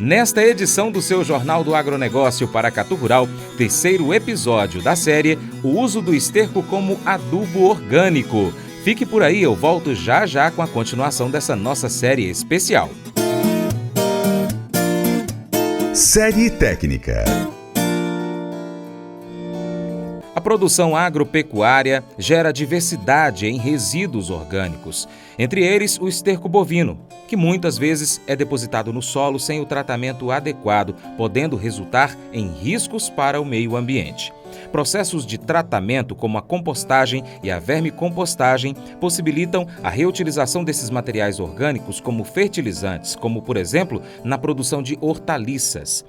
Nesta edição do seu Jornal do Agronegócio Paracatu Rural, terceiro episódio da série O uso do esterco como adubo orgânico. Fique por aí, eu volto já já com a continuação dessa nossa série especial. Série técnica. A produção agropecuária gera diversidade em resíduos orgânicos, entre eles o esterco bovino, que muitas vezes é depositado no solo sem o tratamento adequado, podendo resultar em riscos para o meio ambiente. Processos de tratamento como a compostagem e a vermicompostagem possibilitam a reutilização desses materiais orgânicos como fertilizantes, como por exemplo na produção de hortaliças.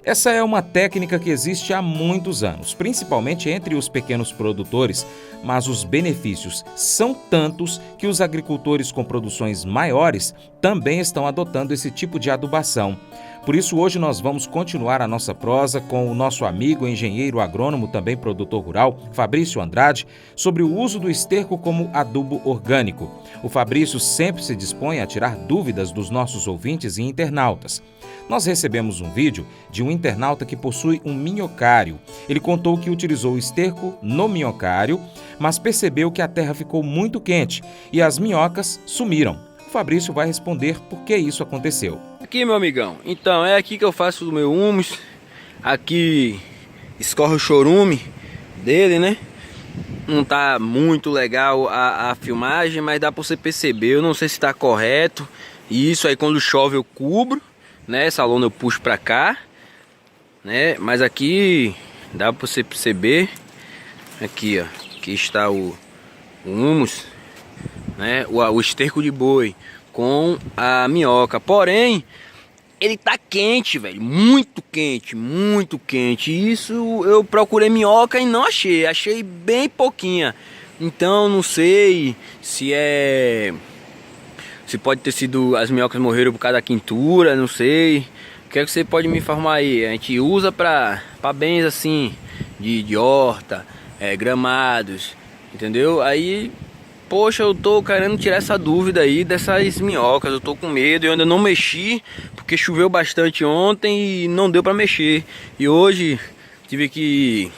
Essa é uma técnica que existe há muitos anos, principalmente entre os pequenos produtores, mas os benefícios são tantos que os agricultores com produções maiores também estão adotando esse tipo de adubação. Por isso, hoje nós vamos continuar a nossa prosa com o nosso amigo engenheiro agrônomo, também produtor rural, Fabrício Andrade, sobre o uso do esterco como adubo orgânico. O Fabrício sempre se dispõe a tirar dúvidas dos nossos ouvintes e internautas. Nós recebemos um vídeo de um internauta que possui um minhocário. Ele contou que utilizou o esterco no minhocário, mas percebeu que a terra ficou muito quente e as minhocas sumiram. O Fabrício vai responder por que isso aconteceu. Aqui, meu amigão, então é aqui que eu faço o meu humus. Aqui escorre o chorume dele, né? Não tá muito legal a filmagem, mas dá pra você perceber. Eu não sei se tá correto. E isso aí, quando chove eu cubro, né? Essa lona eu puxo pra cá, né? Mas aqui dá pra você perceber. Aqui, ó, aqui está o humus, né? O esterco de boi com a minhoca. Porém, ele tá quente, velho, muito quente, muito quente. Isso eu procurei minhoca e não achei, achei bem pouquinha. Então não sei se pode ter sido as minhocas morreram por causa da quintura, não sei. O que é que você pode me informar aí? A gente usa para bens assim de horta, gramados, entendeu? Aí, poxa, eu tô querendo tirar essa dúvida aí dessas minhocas. Eu tô com medo, eu ainda não mexi porque choveu bastante ontem e não deu para mexer. E hoje tive que,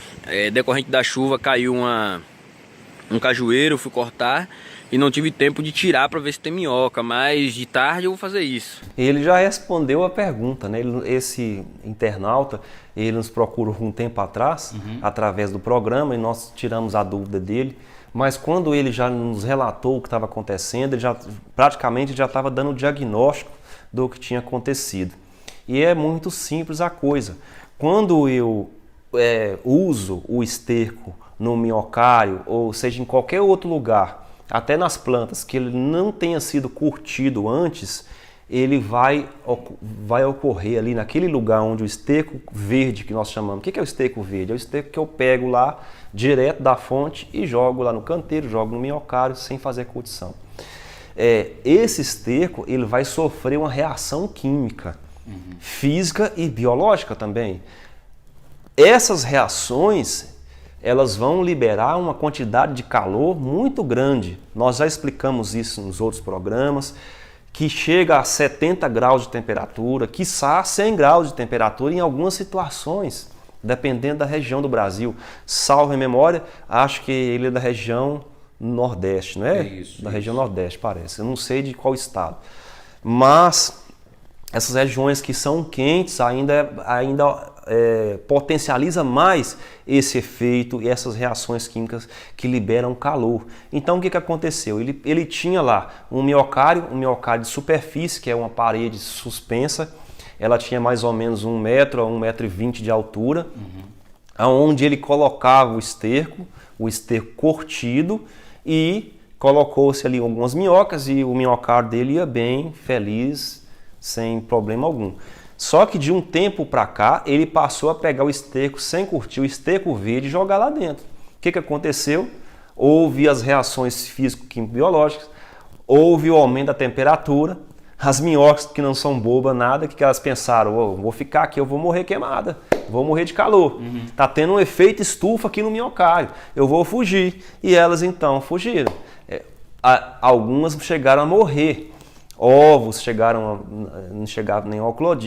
decorrente da chuva, caiu um cajueiro, eu fui cortar e não tive tempo de tirar para ver se tem minhoca, mas de tarde eu vou fazer isso. Ele já respondeu a pergunta, né? Esse internauta, ele nos procurou um tempo atrás, através do programa, e nós tiramos a dúvida dele. Mas quando ele já nos relatou o que estava acontecendo, ele praticamente já estava dando o diagnóstico do que tinha acontecido. E é muito simples a coisa. Quando eu uso o esterco no minhocário, ou seja, em qualquer outro lugar, até nas plantas, que ele não tenha sido curtido antes, ele vai ocorrer ali naquele lugar onde o esterco verde, que nós chamamos. O que é o esterco verde? É o esterco que eu pego lá direto da fonte e jogo lá no canteiro, jogo no minhocário sem fazer curtição. Esse esterco ele vai sofrer uma reação química, física e biológica também. Essas reações elas vão liberar uma quantidade de calor muito grande. Nós já explicamos isso nos outros programas, que chega a 70 graus de temperatura, quiçá 100 graus de temperatura em algumas situações, dependendo da região do Brasil. Salvo em memória, acho que ele é da região Nordeste, não é? Isso, região Nordeste, parece. Eu não sei de qual estado. Mas essas regiões que são quentes ainda potencializa mais esse efeito e essas reações químicas que liberam calor. Então o que aconteceu? Ele tinha lá um miocário de superfície, que é uma parede suspensa. Ela tinha mais ou menos 1 metro a 1,20 m de altura, onde ele colocava o esterco curtido, e colocou-se ali algumas minhocas e o minhocário dele ia bem, feliz, sem problema algum. Só que de um tempo para cá, ele passou a pegar o esterco sem curtir, o esterco verde, e jogar lá dentro. O que aconteceu? Houve as reações físico-químico-biológicas, houve o aumento da temperatura. As minhocas, que não são bobas nada, que elas pensaram, vou ficar aqui, eu vou morrer queimada, vou morrer de calor. Tá tendo um efeito estufa aqui no minhocário, eu vou fugir. E elas então fugiram. Algumas chegaram a morrer. ovos não chegavam nem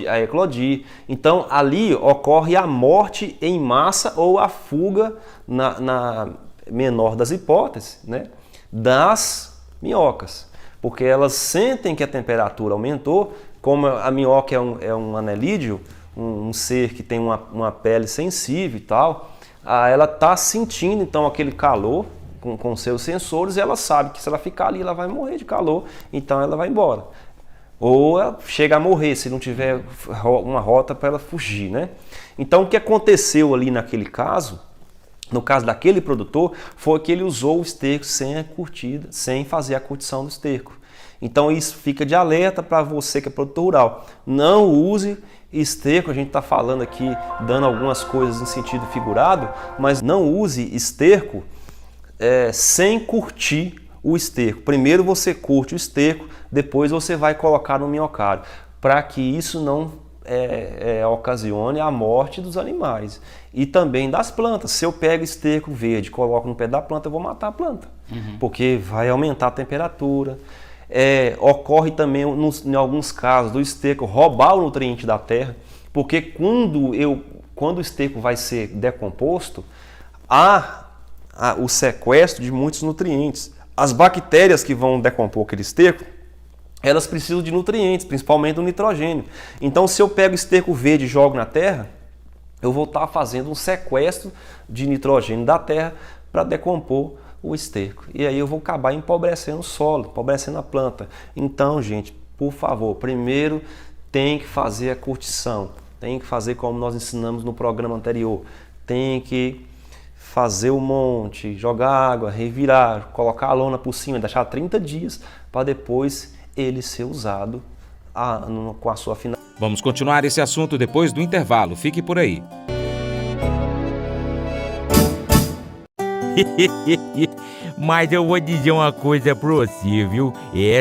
a eclodir. Então ali ocorre a morte em massa ou a fuga, na menor das hipóteses, né, das minhocas. Porque elas sentem que a temperatura aumentou, como a minhoca é um anelídeo, um ser que tem uma pele sensível e tal, ela está sentindo então aquele calor com seus sensores, e ela sabe que se ela ficar ali ela vai morrer de calor, então ela vai embora. Ou ela chega a morrer se não tiver uma rota para ela fugir, né? Então o que aconteceu ali naquele caso, no caso daquele produtor, foi que ele usou o esterco sem a curtida, sem fazer a curtição do esterco. Então isso fica de alerta para você que é produtor rural. Não use esterco, a gente está falando aqui, dando algumas coisas em sentido figurado, mas não use esterco sem curtir o esterco. Primeiro você curte o esterco, depois você vai colocar no minhocário, para que isso não ocasione a morte dos animais e também das plantas. Se eu pego esterco verde e coloco no pé da planta, eu vou matar a planta, porque vai aumentar a temperatura. Ocorre também, em alguns casos, do esterco roubar o nutriente da terra, porque quando o esterco vai ser decomposto, há o sequestro de muitos nutrientes. As bactérias que vão decompor aquele esterco, elas precisam de nutrientes, principalmente do nitrogênio. Então, se eu pego esterco verde e jogo na terra, eu vou estar fazendo um sequestro de nitrogênio da terra para decompor o esterco. E aí eu vou acabar empobrecendo o solo, empobrecendo a planta. Então, gente, por favor, primeiro tem que fazer a curtição, tem que fazer como nós ensinamos no programa anterior, tem que fazer o monte, jogar água, revirar, colocar a lona por cima, deixar 30 dias para depois ele ser usado com a sua finalidade. Vamos continuar esse assunto depois do intervalo. Fique por aí. Mas eu vou dizer uma coisa pra você, viu?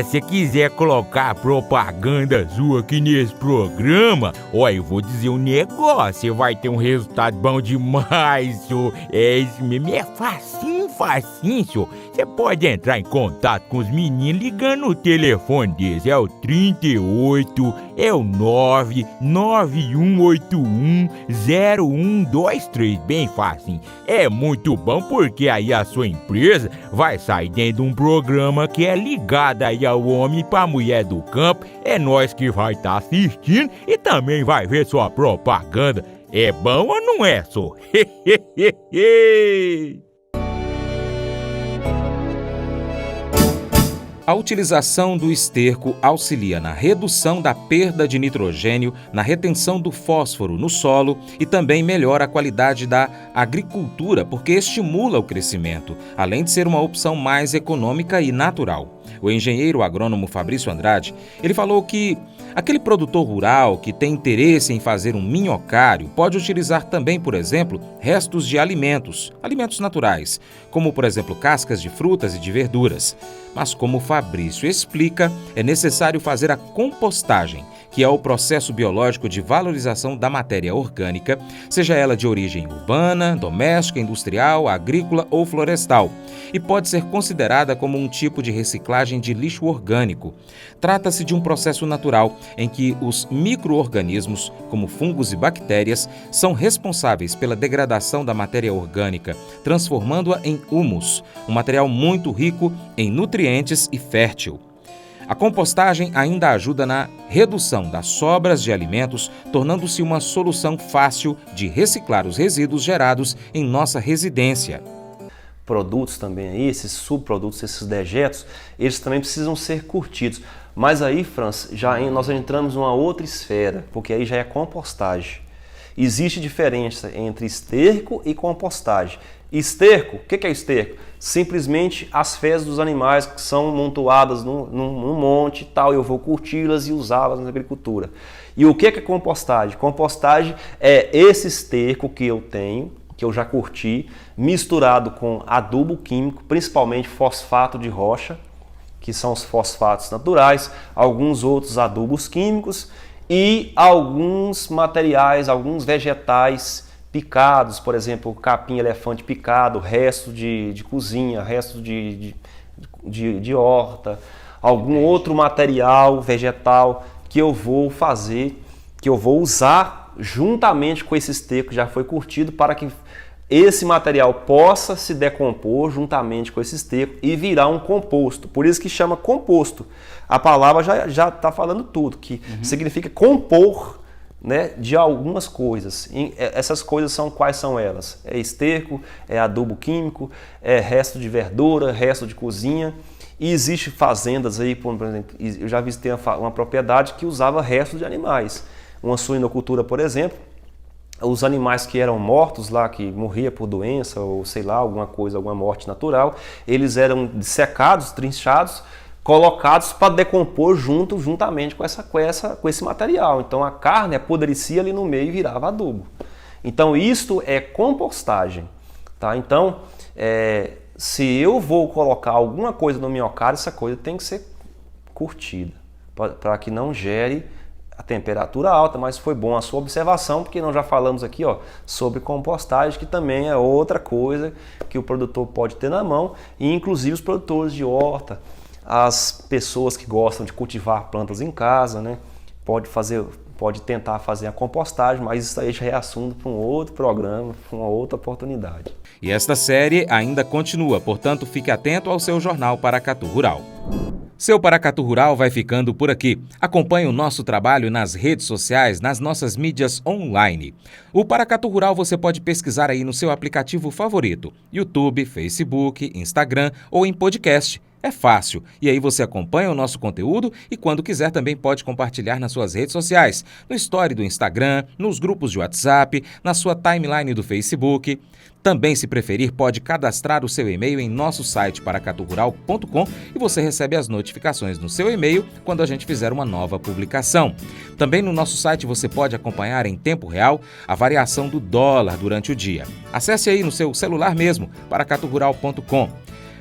Se quiser colocar propaganda sua aqui nesse programa, eu vou dizer um negócio, você vai ter um resultado bom demais, senhor. Isso mesmo, é facinho, senhor. Você pode entrar em contato com os meninos ligando o telefone deles, é o 38, é o 991810123, bem fácil. É muito bom porque aí a sua empresa vai sair dentro de um programa que é ligado aí ao homem para a mulher do campo. É nós que vai estar assistindo e também vai ver sua propaganda. É bom ou não é, só? A utilização do esterco auxilia na redução da perda de nitrogênio, na retenção do fósforo no solo e também melhora a qualidade da agricultura, porque estimula o crescimento, além de ser uma opção mais econômica e natural. O engenheiro agrônomo Fabrício Andrade, ele falou que aquele produtor rural que tem interesse em fazer um minhocário pode utilizar também, por exemplo, restos de alimentos naturais, como, por exemplo, cascas de frutas e de verduras. Mas, como o Fabrício explica, é necessário fazer a compostagem, que é o processo biológico de valorização da matéria orgânica, seja ela de origem urbana, doméstica, industrial, agrícola ou florestal, e pode ser considerada como um tipo de reciclagem de lixo orgânico. Trata-se de um processo natural em que os micro-organismos, como fungos e bactérias, são responsáveis pela degradação da matéria orgânica, transformando-a em humus, um material muito rico em nutrientes e fértil. A compostagem ainda ajuda na redução das sobras de alimentos, tornando-se uma solução fácil de reciclar os resíduos gerados em nossa residência. Produtos também aí, esses subprodutos, esses dejetos, eles também precisam ser curtidos. Mas aí, Franz, nós entramos numa outra esfera, porque aí já é compostagem. Existe diferença entre esterco e compostagem. Esterco, o que é esterco? Simplesmente as fezes dos animais que são amontoadas num monte e tal, eu vou curti-las e usá-las na agricultura. E o que é compostagem? Compostagem é esse esterco que eu tenho, que eu já curti, misturado com adubo químico, principalmente fosfato de rocha, que são os fosfatos naturais, alguns outros adubos químicos e alguns materiais, alguns vegetais picados, por exemplo, capim-elefante picado, resto de cozinha, resto de horta, algum outro material vegetal que eu vou fazer, que eu vou usar juntamente com esse esterco que já foi curtido para que esse material possa se decompor juntamente com esse esterco e virar um composto. Por isso que chama composto. A palavra já está falando tudo, que significa compor, né, de algumas coisas. E essas coisas quais são elas? É esterco, é adubo químico, é resto de verdura, resto de cozinha. E existe fazendas aí, por exemplo, eu já visitei uma propriedade que usava restos de animais. Uma suinocultura, por exemplo, os animais que eram mortos lá, que morria por doença ou sei lá, alguma coisa, alguma morte natural, eles eram dissecados, trinchados, colocados para decompor juntamente com esse material. Então a carne apodrecia ali no meio e virava adubo. Então isto é compostagem. Tá? Então, se eu vou colocar alguma coisa no minhocárdio, essa coisa tem que ser curtida, para que não gere a temperatura alta, mas foi bom a sua observação, porque nós já falamos aqui sobre compostagem, que também é outra coisa que o produtor pode ter na mão, e inclusive os produtores de horta, as pessoas que gostam de cultivar plantas em casa, né, pode tentar fazer a compostagem, mas isso aí já é assunto para um outro programa, para uma outra oportunidade. E esta série ainda continua, portanto fique atento ao seu jornal Paracatu Rural. Seu Paracatu Rural vai ficando por aqui. Acompanhe o nosso trabalho nas redes sociais, nas nossas mídias online. O Paracatu Rural você pode pesquisar aí no seu aplicativo favorito, YouTube, Facebook, Instagram ou em podcast. É fácil. E aí você acompanha o nosso conteúdo e quando quiser também pode compartilhar nas suas redes sociais, no story do Instagram, nos grupos de WhatsApp, na sua timeline do Facebook. Também, se preferir, pode cadastrar o seu e-mail em nosso site paracaturural.com e você recebe as notificações no seu e-mail quando a gente fizer uma nova publicação. Também no nosso site você pode acompanhar em tempo real a variação do dólar durante o dia. Acesse aí no seu celular mesmo, paracaturural.com.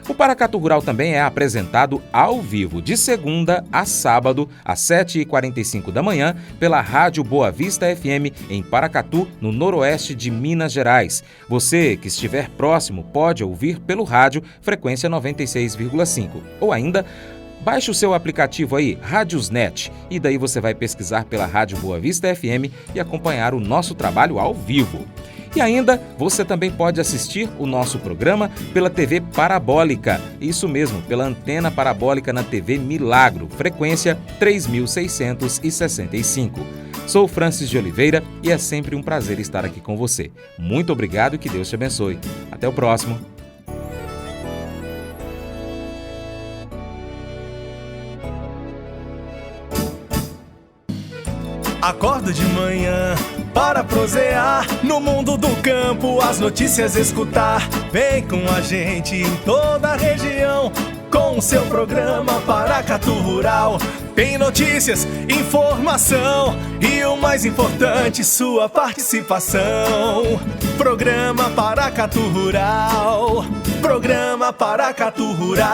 O Paracatu Rural também é apresentado ao vivo de segunda a sábado, às 7h45 da manhã, pela Rádio Boa Vista FM, em Paracatu, no noroeste de Minas Gerais. Você que estiver próximo pode ouvir pelo rádio, frequência 96,5. Ou ainda, baixe o seu aplicativo aí, Rádiosnet, e daí você vai pesquisar pela Rádio Boa Vista FM e acompanhar o nosso trabalho ao vivo. E ainda, você também pode assistir o nosso programa pela TV Parabólica. Isso mesmo, pela antena parabólica na TV Milagro, frequência 3665. Sou Francis de Oliveira e é sempre um prazer estar aqui com você. Muito obrigado e que Deus te abençoe. Até o próximo. Acordo de manhã para prosear no mundo do campo, as notícias escutar. Vem com a gente em toda a região com o seu programa Paracatu Rural. Tem notícias, informação e o mais importante, sua participação. Programa Paracatu Rural. Programa Paracatu Rural.